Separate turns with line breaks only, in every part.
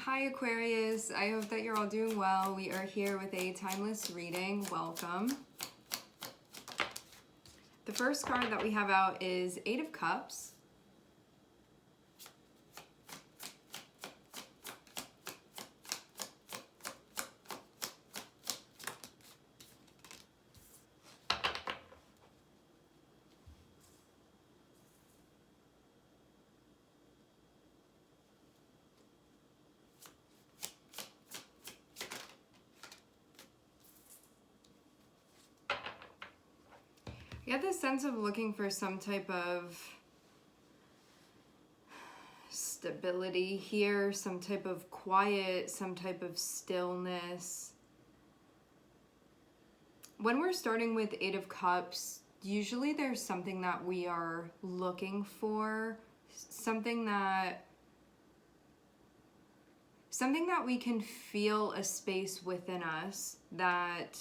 Hi Aquarius, I hope that you're all doing well. We are here with a timeless reading. Welcome. The first card that we have out is Eight of Cups. I get this sense of looking for some type of stability here, some type of quiet, some type of stillness. When we're starting with Eight of Cups, usually there's something that we are looking for, something that we can feel a space within us, that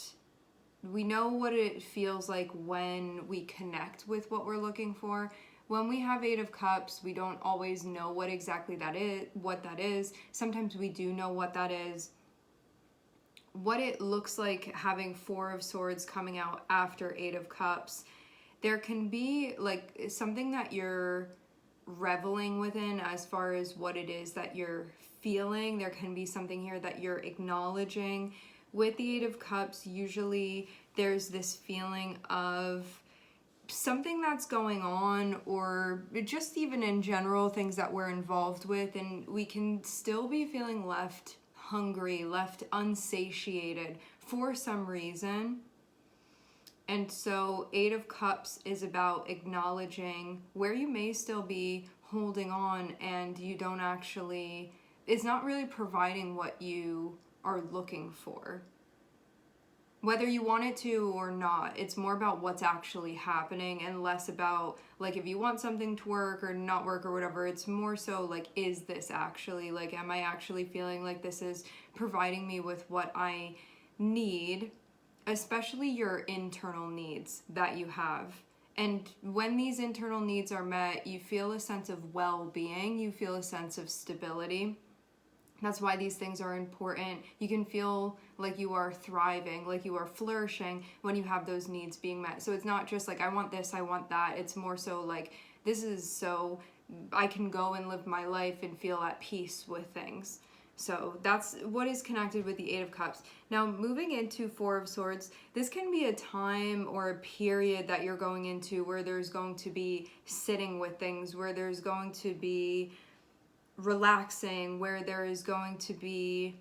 we know what it feels like when we connect with what we're looking for. When we have Eight of Cups, we don't always know what exactly that is. Sometimes we do know what that is. What it looks like having Four of Swords coming out after Eight of Cups, there can be like something that you're reveling within as far as what it is that you're feeling. There can be something here that you're acknowledging. With the Eight of Cups, usually there's this feeling of something that's going on, or just even in general things that we're involved with, and we can still be feeling left hungry, left unsatiated for some reason. And so Eight of Cups is about acknowledging where you may still be holding on and you don't actually, it's not really providing what you are looking for. Whether you want it to or not, it's more about what's actually happening and less about like if you want something to work or not work or whatever. It's more so like, is this actually, like, am I actually feeling like this is providing me with what I need, especially your internal needs that you have. And when these internal needs are met, you feel a sense of well-being, you feel a sense of stability. That's why these things are important. You can feel like you are thriving, like you are flourishing when you have those needs being met. So it's not just like, I want this, I want that. It's more so like, this is so I can go and live my life and feel at peace with things. So that's what is connected with the Eight of Cups. Now, moving into Four of Swords, this can be a time or a period that you're going into where there's going to be sitting with things, where there's going to be relaxing, where there is going to be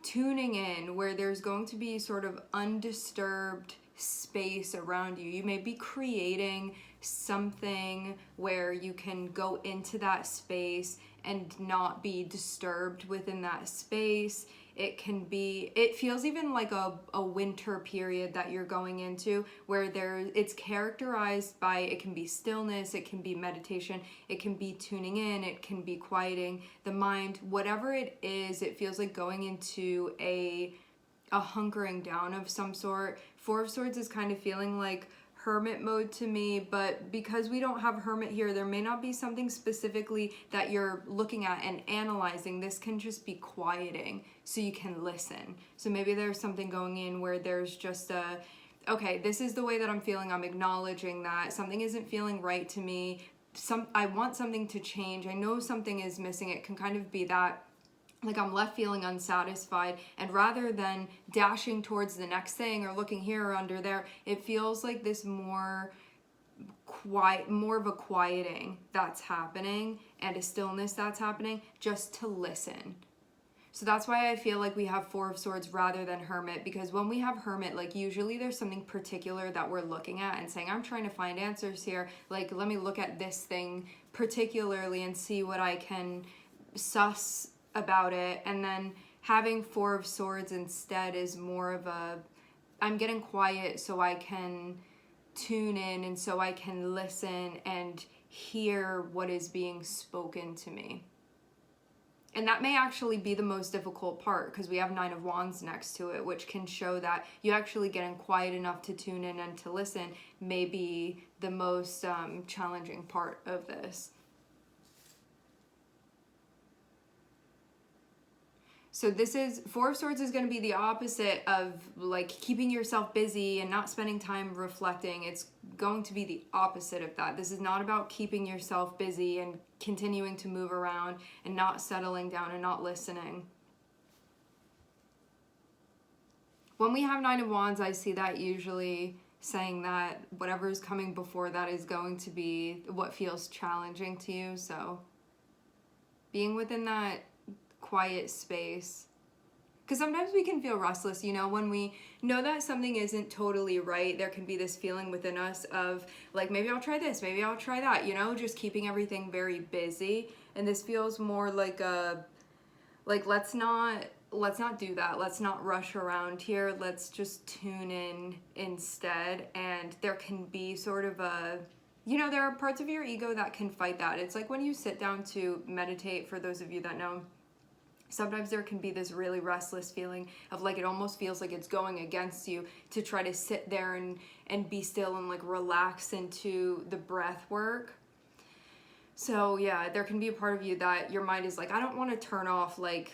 tuning in, where there's going to be sort of undisturbed space around you. You may be creating something where you can go into that space and not be disturbed within that space. It feels even like a winter period that you're going into, where it's characterized by, it can be stillness, it can be meditation, it can be tuning in, it can be quieting the mind. Whatever it is, it feels like going into a hunkering down of some sort. Four of Swords is kind of feeling like hermit mode to me, but because we don't have hermit here, there may not be something specifically that you're looking at and analyzing. This can just be quieting so you can listen. So maybe there's something going in where there's just okay, this is the way that I'm feeling. I'm acknowledging that something isn't feeling right to me. I want something to change. I know something is missing. It can kind of be that, like, I'm left feeling unsatisfied, and rather than dashing towards the next thing or looking here or under there, it feels like this more of a quieting that's happening and a stillness that's happening, just to listen. So that's why I feel like we have Four of Swords rather than Hermit, because when we have Hermit, like, usually there's something particular that we're looking at and saying, I'm trying to find answers here. Like, let me look at this thing particularly and see what I can suss about it. And then having Four of Swords instead is more of I'm getting quiet so I can tune in and so I can listen and hear what is being spoken to me. And that may actually be the most difficult part, because we have Nine of Wands next to it, which can show that you actually getting quiet enough to tune in and to listen may be the most challenging part of this. So this is, Four of Swords is going to be the opposite of like keeping yourself busy and not spending time reflecting. It's going to be the opposite of that. This is not about keeping yourself busy and continuing to move around and not settling down and not listening. When we have Nine of Wands, I see that usually saying that whatever is coming before that is going to be what feels challenging to you. So being within that quiet space, because sometimes we can feel restless, you know, when we know that something isn't totally right. There can be this feeling within us of like, maybe I'll try this, maybe I'll try that, you know, just keeping everything very busy. And this feels more like a, like, let's not do that. Let's not rush around here. Let's just tune in instead. And there can be sort of a, you know, there are parts of your ego that can fight that. It's like when you sit down to meditate, for those of you that know, sometimes there can be this really restless feeling of like, it almost feels like it's going against you to try to sit there and be still and like relax into the breath work. So yeah, there can be a part of you that your mind is like, I don't want to turn off, like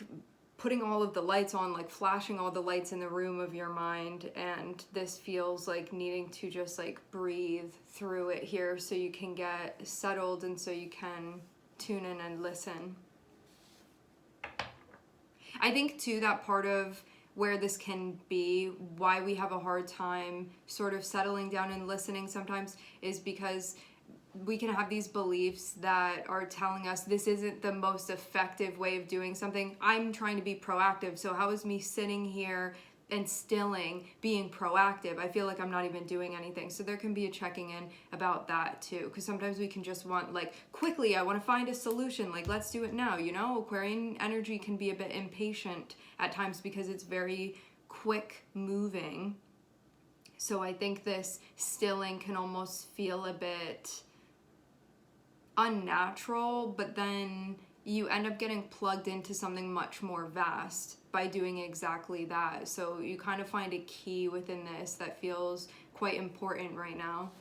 putting all of the lights on, like flashing all the lights in the room of your mind. And this feels like needing to just like breathe through it here so you can get settled and so you can tune in and listen. I think too that part of where this can be, why we have a hard time sort of settling down and listening sometimes, is because we can have these beliefs that are telling us this isn't the most effective way of doing something. I'm trying to be proactive, so how is me sitting here and stilling being proactive? I feel like I'm not even doing anything. So there can be a checking in about that too, because sometimes we can just want like, quickly, I want to find a solution, like let's do it now, you know. Aquarian energy can be a bit impatient at times because it's very quick moving. So I think this stilling can almost feel a bit unnatural, but then you end up getting plugged into something much more vast by doing exactly that. So you kind of find a key within this that feels quite important right now.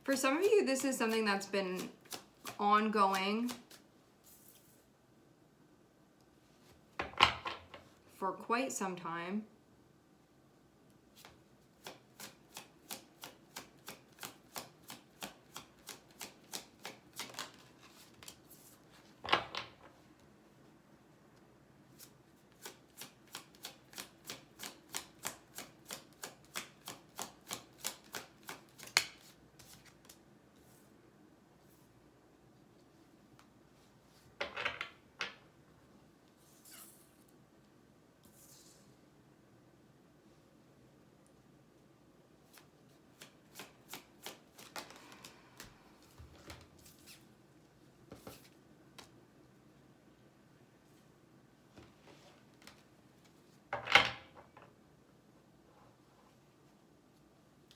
For some of you, this is something that's been ongoing for quite some time.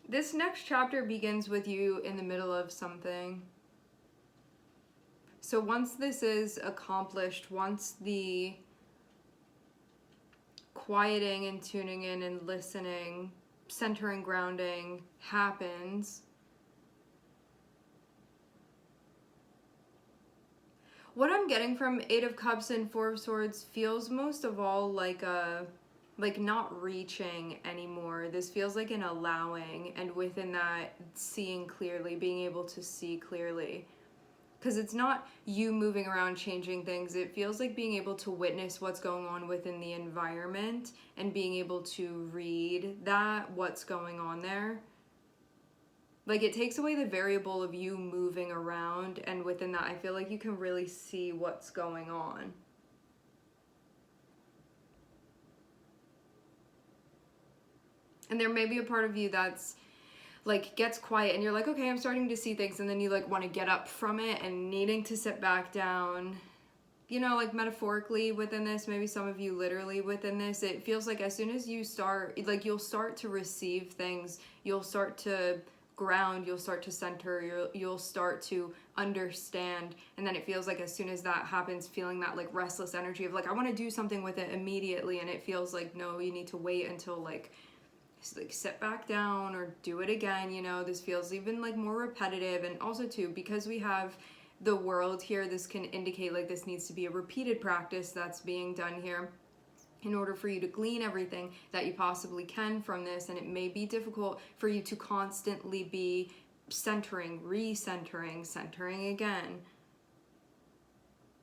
This next chapter begins with you in the middle of something. So once this is accomplished, once the quieting and tuning in and listening, centering, grounding happens, what I'm getting from Eight of Cups and Four of Swords feels most of all like a, like not reaching anymore. This feels like an allowing, and within that, seeing clearly, being able to see clearly. Because it's not you moving around changing things. It feels like being able to witness what's going on within the environment and being able to read that, what's going on there. Like it takes away the variable of you moving around, and within that, I feel like you can really see what's going on. And there may be a part of you that's like gets quiet and you're like, okay, I'm starting to see things, and then you like want to get up from it and needing to sit back down. You know, like metaphorically within this, maybe some of you literally within this, it feels like as soon as you start, like you'll start to receive things, you'll start to ground, you'll start to center, you'll start to understand. And then it feels like as soon as that happens, feeling that like restless energy of like, I want to do something with it immediately. And it feels like, no, you need to wait until like sit back down or do it again. You know, this feels even like more repetitive. And also too, because we have the world here, this can indicate like this needs to be a repeated practice that's being done here in order for you to glean everything that you possibly can from this. And it may be difficult for you to constantly be centering, recentering, centering again.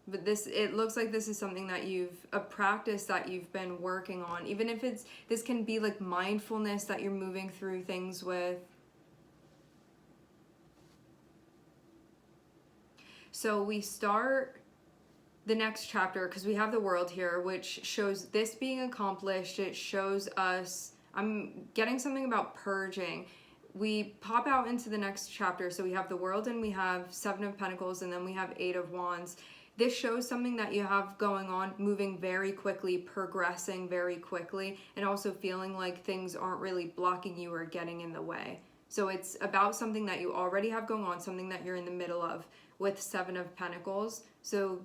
But this, it looks like this is something that a practice that you've been working on. Even if this can be like mindfulness that you're moving through things with. So we start the next chapter because we have the world here, which shows this being accomplished. It shows us, I'm getting something about purging. We pop out into the next chapter. So we have the world and we have Seven of Pentacles and then we have Eight of Wands. This shows something that you have going on, moving very quickly, progressing very quickly, and also feeling like things aren't really blocking you or getting in the way. So it's about something that you already have going on, something that you're in the middle of with Seven of Pentacles. So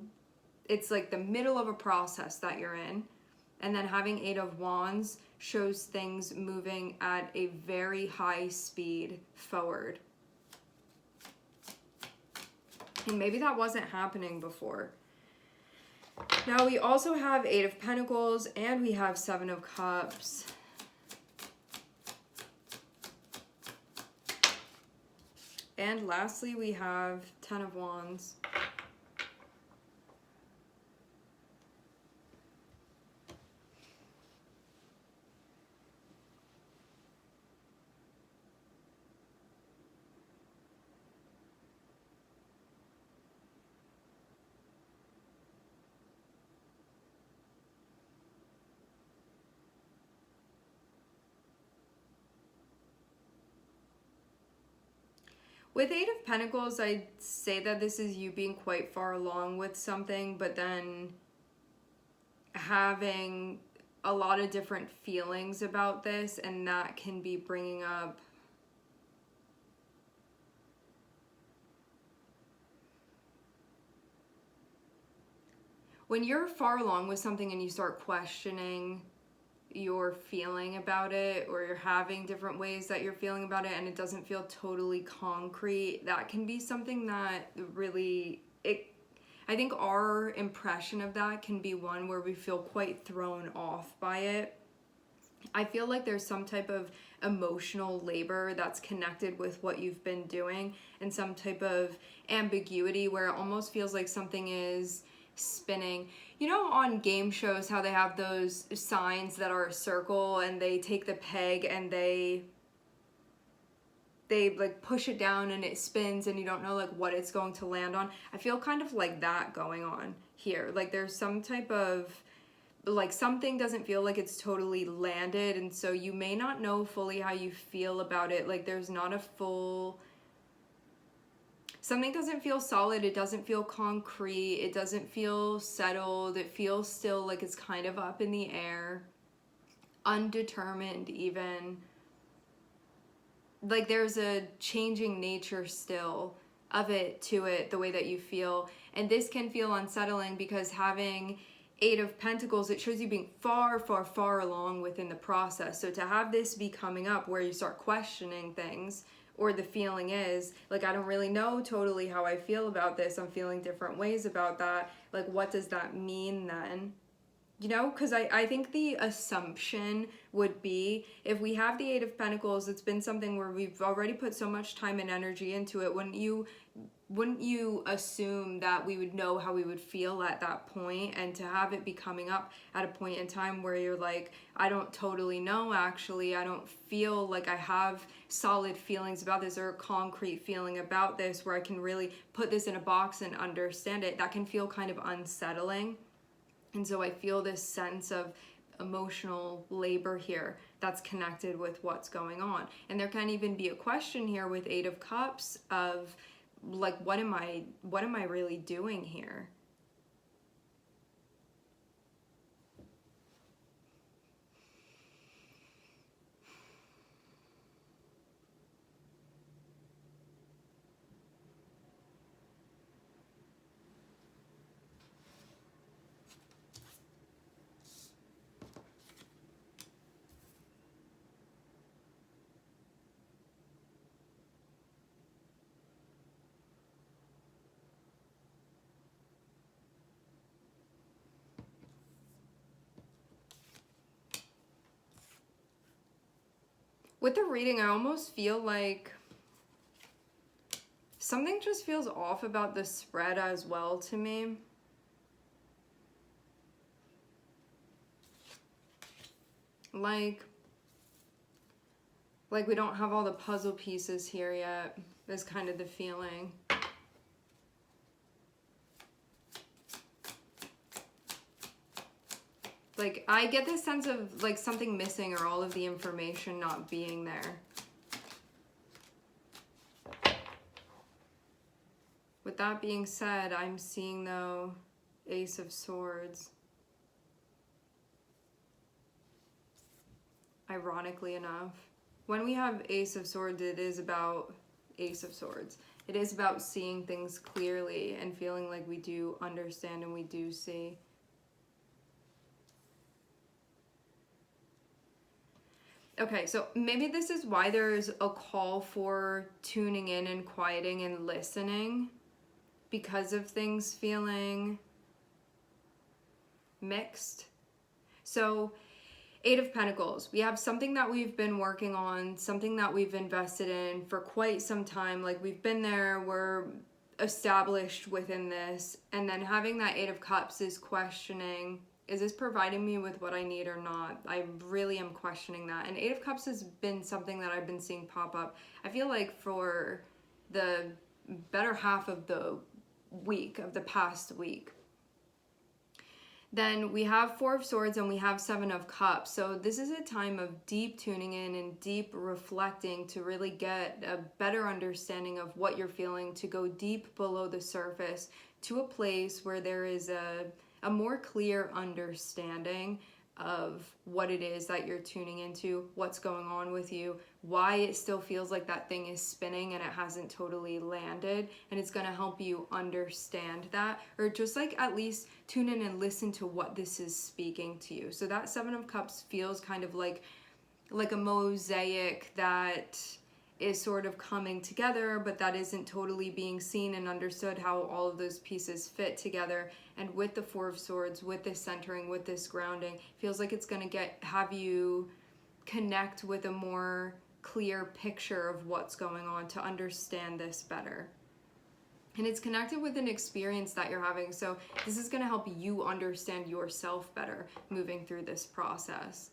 it's like the middle of a process that you're in. And then having Eight of Wands shows things moving at a very high speed forward. And maybe that wasn't happening before. Now we also have Eight of Pentacles and we have Seven of Cups. And lastly, we have Ten of Wands. With Eight of Pentacles, I'd say that this is you being quite far along with something, but then having a lot of different feelings about this, and that can be bringing up when you're far along with something and you start questioning your feeling about it, or you're having different ways that you're feeling about it and it doesn't feel totally concrete, that can be something that really, I think our impression of that can be one where we feel quite thrown off by it. I feel like there's some type of emotional labor that's connected with what you've been doing, and some type of ambiguity where it almost feels like something is spinning. You know, on game shows how they have those signs that are a circle and they take the peg and they like push it down and it spins and you don't know like what it's going to land on. I feel kind of like that going on here. Like there's some type of like something doesn't feel like it's totally landed, and so you may not know fully how you feel about it. Like there's not a full, something doesn't feel solid, it doesn't feel concrete, it doesn't feel settled, it feels still like it's kind of up in the air, undetermined even. Like there's a changing nature still of it to it, the way that you feel. And this can feel unsettling because having Eight of Pentacles, it shows you being far, far, far along within the process. So to have this be coming up where you start questioning things, or the feeling is, like, I don't really know totally how I feel about this. I'm feeling different ways about that. Like, what does that mean then? You know, because I think the assumption would be, if we have the Eight of Pentacles, it's been something where we've already put so much time and energy into it. Wouldn't you assume that we would know how we would feel at that point? And to have it be coming up at a point in time where you're like, I don't totally know, actually. I don't feel like I have solid feelings about this, or a concrete feeling about this where I can really put this in a box and understand it. That can feel kind of unsettling. And so I feel this sense of emotional labor here that's connected with what's going on. And there can even be a question here with Eight of Cups of like, what am I really doing here? With the reading, I almost feel like something just feels off about the spread as well to me. Like we don't have all the puzzle pieces here yet, is kind of the feeling. Like, I get this sense of like something missing or all of the information not being there. With that being said, I'm seeing though Ace of Swords. Ironically enough. When we have Ace of Swords, it is about Ace of Swords. It is about seeing things clearly and feeling like we do understand and we do see. Okay, so maybe this is why there's a call for tuning in and quieting and listening, because of things feeling mixed. So, Eight of Pentacles, we have something that we've been working on, something that we've invested in for quite some time. Like, we've been there, we're established within this. And then having that Eight of Cups is questioning, is this providing me with what I need or not? I really am questioning that. And Eight of Cups has been something that I've been seeing pop up. I feel like for the better half of the week, of the past week. Then we have Four of Swords and we have Seven of Cups. So this is a time of deep tuning in and deep reflecting to really get a better understanding of what you're feeling, to go deep below the surface to a place where there is a more clear understanding of what it is that you're tuning into, what's going on with you, why it still feels like that thing is spinning and it hasn't totally landed, and it's going to help you understand that, or just like at least tune in and listen to what this is speaking to you. So that Seven of Cups feels kind of like a mosaic that is sort of coming together, but that isn't totally being seen and understood how all of those pieces fit together. And with the Four of Swords, with this centering, with this grounding, feels like it's going to have you connect with a more clear picture of what's going on to understand this better. And it's connected with an experience that you're having. So this is going to help you understand yourself better moving through this process.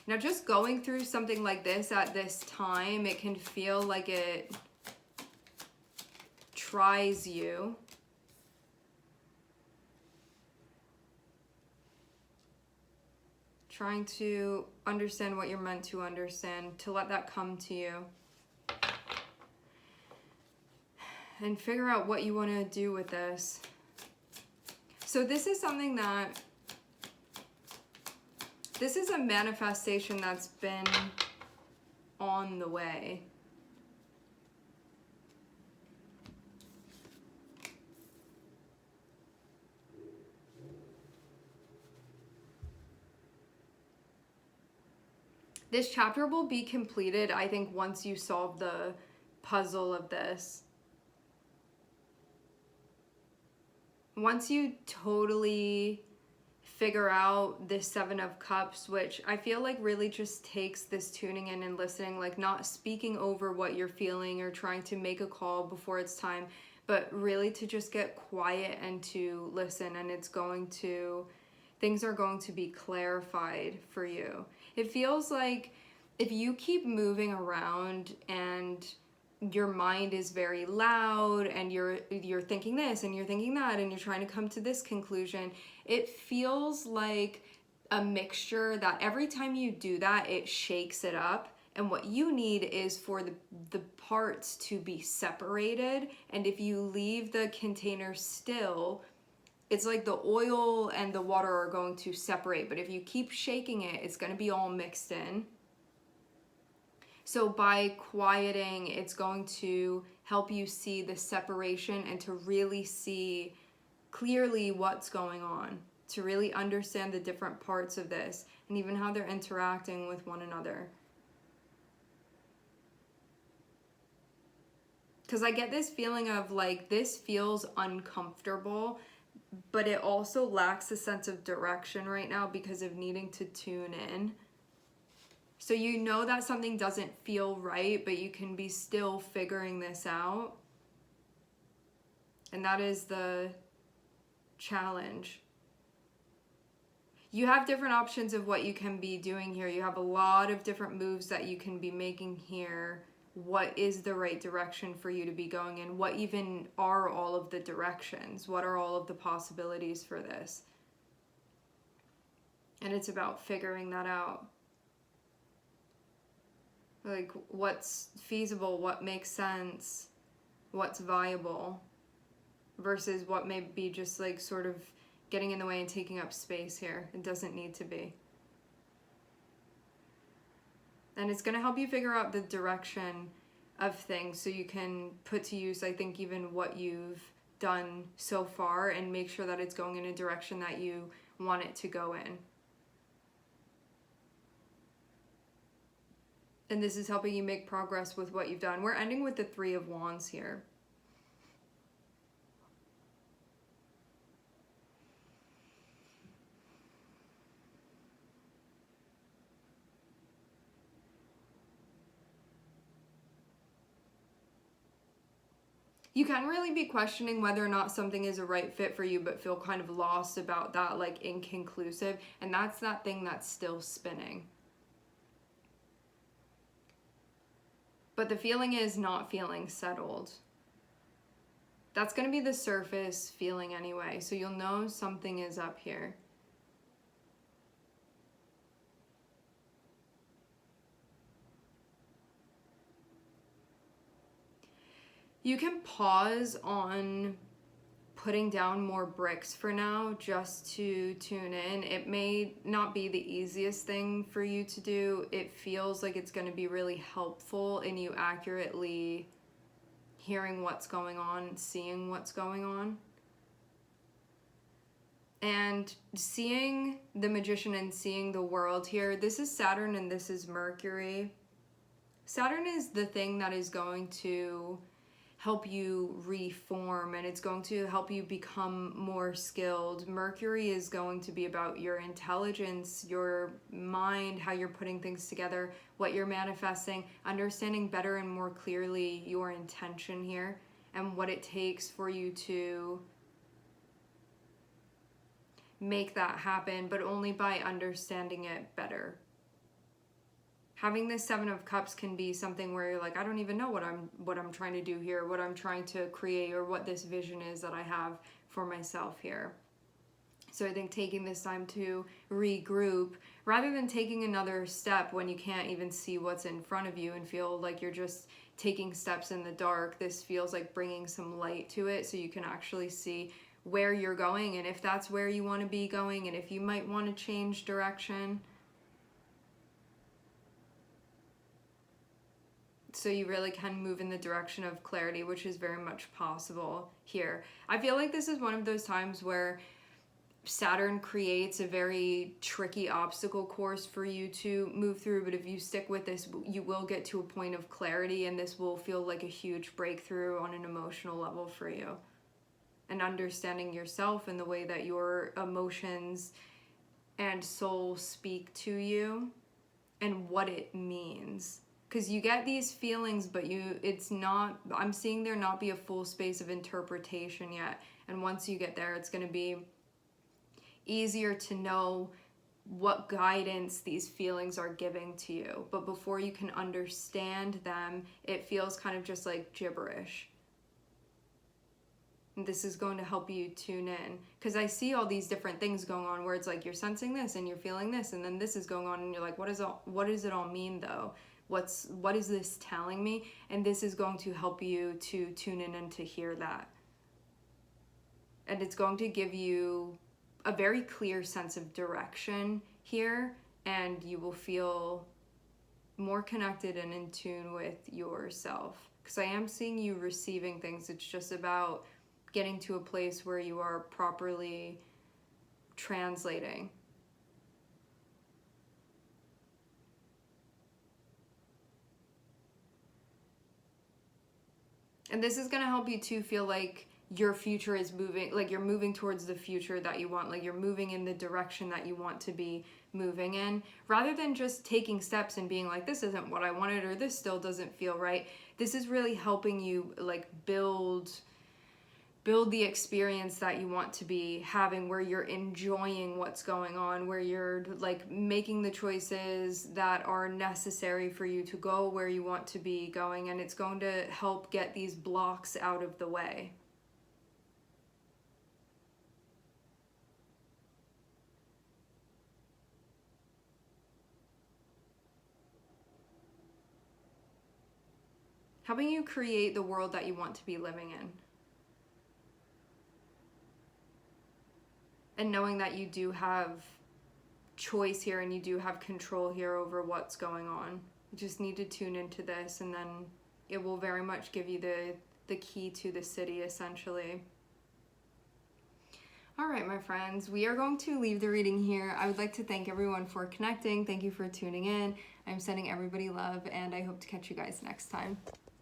Now, just going through something like this at this time, it can feel like it tries you. Trying to understand what you're meant to understand, to let that come to you. And figure out what you want to do with this. So this is something that, this is a manifestation that's been on the way. This chapter will be completed, I think, once you solve the puzzle of this. Once you totally figure out this Seven of Cups, which I feel like really just takes this tuning in and listening, like not speaking over what you're feeling or trying to make a call before it's time, but really to just get quiet and to listen, and things are going to be clarified for you. It feels like if you keep moving around and your mind is very loud and you're thinking this and you're thinking that and you're trying to come to this conclusion, it feels like a mixture that every time you do that, it shakes it up. And what you need is for the parts to be separated. And if you leave the container still, it's like the oil and the water are going to separate. But if you keep shaking it, it's going to be all mixed in. So by quieting, it's going to help you see the separation and to really see clearly what's going on, to really understand the different parts of this and even how they're interacting with one another. Because I get this feeling of like, this feels uncomfortable, but it also lacks a sense of direction right now because of needing to tune in. So you know that something doesn't feel right, but you can be still figuring this out. And that is the challenge. You have different options of what you can be doing here. You have a lot of different moves that you can be making here. What is the right direction for you to be going in? What even are all of the directions? What are all of the possibilities for this? And it's about figuring that out. Like, what's feasible, what makes sense, what's viable, versus what may be just like sort of getting in the way and taking up space here. It doesn't need to be. And it's going to help you figure out the direction of things so you can put to use, I think, even what you've done so far and make sure that it's going in a direction that you want it to go in. And this is helping you make progress with what you've done. We're ending with the 3 of Wands here. You can really be questioning whether or not something is a right fit for you, but feel kind of lost about that, like inconclusive. And that's that thing that's still spinning. But the feeling is not feeling settled. That's going to be the surface feeling anyway. So you'll know something is up here. You can pause on putting down more bricks for now just to tune in. It may not be the easiest thing for you to do. It feels like it's going to be really helpful in you accurately hearing what's going on, seeing what's going on. And seeing the Magician and seeing the world here, this is Saturn and this is Mercury. Saturn is the thing that is going to help you reform, and it's going to help you become more skilled. Mercury is going to be about your intelligence, your mind, how you're putting things together, what you're manifesting, understanding better and more clearly your intention here and what it takes for you to make that happen, but only by understanding it better. Having this 7 of Cups can be something where you're like, I don't even know what I'm trying to do here, what I'm trying to create, or what this vision is that I have for myself here. So I think taking this time to regroup, rather than taking another step when you can't even see what's in front of you and feel like you're just taking steps in the dark, this feels like bringing some light to it so you can actually see where you're going and if that's where you want to be going and if you might want to change direction. So you really can move in the direction of clarity, which is very much possible here. I feel like this is one of those times where Saturn creates a very tricky obstacle course for you to move through, but if you stick with this, you will get to a point of clarity, and this will feel like a huge breakthrough on an emotional level for you. And understanding yourself and the way that your emotions and soul speak to you and what it means. Because you get these feelings, but it's not, I'm seeing there not be a full space of interpretation yet. And once you get there, it's going to be easier to know what guidance these feelings are giving to you. But before you can understand them, it feels kind of just like gibberish. And this is going to help you tune in. Because I see all these different things going on where it's like you're sensing this and you're feeling this, and then this is going on and you're like, what does it all mean though? What is this telling me? And this is going to help you to tune in and to hear that. And it's going to give you a very clear sense of direction here, and you will feel more connected and in tune with yourself. Because I am seeing you receiving things. It's just about getting to a place where you are properly translating. And this is going to help you to feel like your future is moving, like you're moving towards the future that you want, like you're moving in the direction that you want to be moving in, rather than just taking steps and being like, this isn't what I wanted, or this still doesn't feel right. This is really helping you like build the experience that you want to be having, where you're enjoying what's going on, where you're like making the choices that are necessary for you to go where you want to be going, and it's going to help get these blocks out of the way. Helping you create the world that you want to be living in. And knowing that you do have choice here and you do have control here over what's going on. You just need to tune into this, and then it will very much give you the key to the city, essentially. All right, my friends, we are going to leave the reading here. I would like to thank everyone for connecting. Thank you for tuning in. I'm sending everybody love, and I hope to catch you guys next time.